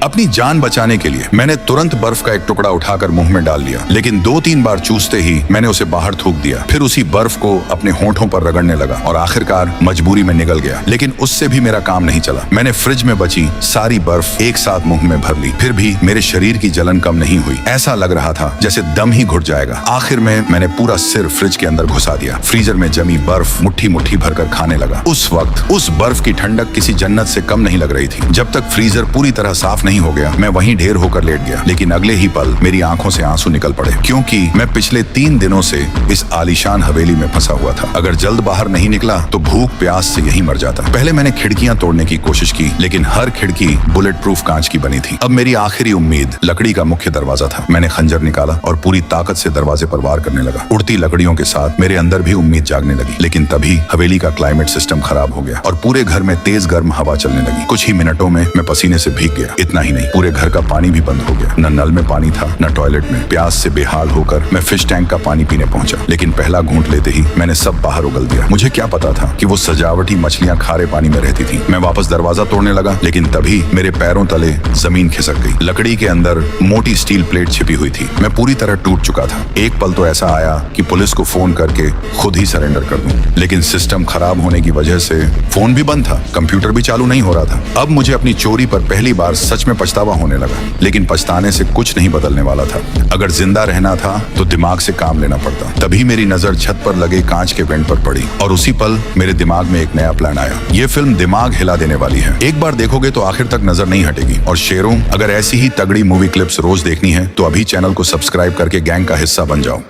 अपनी जान बचाने के लिए मैंने तुरंत बर्फ का एक टुकड़ा उठाकर मुंह में डाल लिया, लेकिन 2-3 बार चूसते ही मैंने उसे बाहर थूक दिया। फिर उसी बर्फ को अपने होंठों पर रगड़ने लगा और आखिरकार मजबूरी में निगल गया। लेकिन उससे भी मेरा काम नहीं चला। मैंने फ्रिज में बची सारी बर्फ एक साथ मुंह में भर ली, फिर भी मेरे शरीर की जलन कम नहीं हुई। ऐसा लग रहा था जैसे दम ही घुट जाएगा। आखिर में मैंने पूरा सिर फ्रिज के अंदर घुसा दिया। फ्रीजर में जमी बर्फ मुट्ठी मुट्ठी भरकर खाने लगा। उस वक्त उस बर्फ की ठंडक किसी जन्नत से कम नहीं लग रही थी। जब तक फ्रीजर पूरी तरह साफ नहीं हो गया, मैं वहीं ढेर होकर लेट गया। लेकिन अगले ही पल मेरी आंखों से आंसू निकल पड़े, क्योंकि मैं पिछले 3 दिनों से इस आलीशान हवेली में फंसा हुआ था। अगर जल्द बाहर नहीं निकला तो भूख प्यास से यहीं मर जाता। पहले मैंने खिड़कियां तोड़ने की कोशिश की, लेकिन हर खिड़की बुलेट प्रूफ कांच की बनी थी। अब मेरी आखिरी उम्मीद लकड़ी का मुख्य दरवाजा था। मैंने खंजर निकाला और पूरी ताकत से दरवाजे पर वार करने लगा। उड़ती लकड़ियों के साथ मेरे अंदर भी उम्मीद जागने लगी। लेकिन तभी हवेली का क्लाइमेट सिस्टम खराब हो गया और पूरे घर में तेज गर्म हवा चलने लगी। कुछ ही मिनटों में मैं पसीने से भीग गया। इतना ही नहीं, पूरे घर का पानी भी बंद हो गया। न नल में पानी था, न टॉयलेट में। प्यास से बेहाल होकर मैं फिश टैंक का पानी पीने पहुंचा, लेकिन पहला घूंट लेते ही मैंने सब बाहर उगल दिया। मुझे क्या पता था कि वो सजावटी मछलियां खारे पानी में रहती थी। मैं वापस दरवाजा तोड़ने लगा, लेकिन तभी मेरे पैरों तले जमीन खिसक गई। लकड़ी के अंदर मोटी स्टील प्लेट छिपी हुई थी। मैं पूरी तरह टूट चुका था। एक पल तो ऐसा आया कि पुलिस को फोन करके खुद ही सरेंडर कर दूं, लेकिन सिस्टम खराब होने की वजह से फोन भी बंद था, कंप्यूटर भी चालू नहीं हो रहा था। अब मुझे अपनी चोरी पर पहली बार सच में पछतावा होने लगा, लेकिन पछताने से कुछ नहीं बदलने वाला था। अगर जिंदा रहना था तो दिमाग से काम लेना पड़ता। तभी मेरी नजर छत पर लगे कांच के वेंट पर पड़ी और उसी पल मेरे दिमाग में एक नया प्लान आया। ये फिल्म दिमाग हिला देने वाली है। एक बार देखोगे तो आखिर तक नजर नहीं हटेगी। और शेरों, अगर ऐसी ही तगड़ी मूवी क्लिप्स रोज देखनी है तो अभी चैनल को सब्सक्राइब करके गैंग का हिस्सा बन जाओ।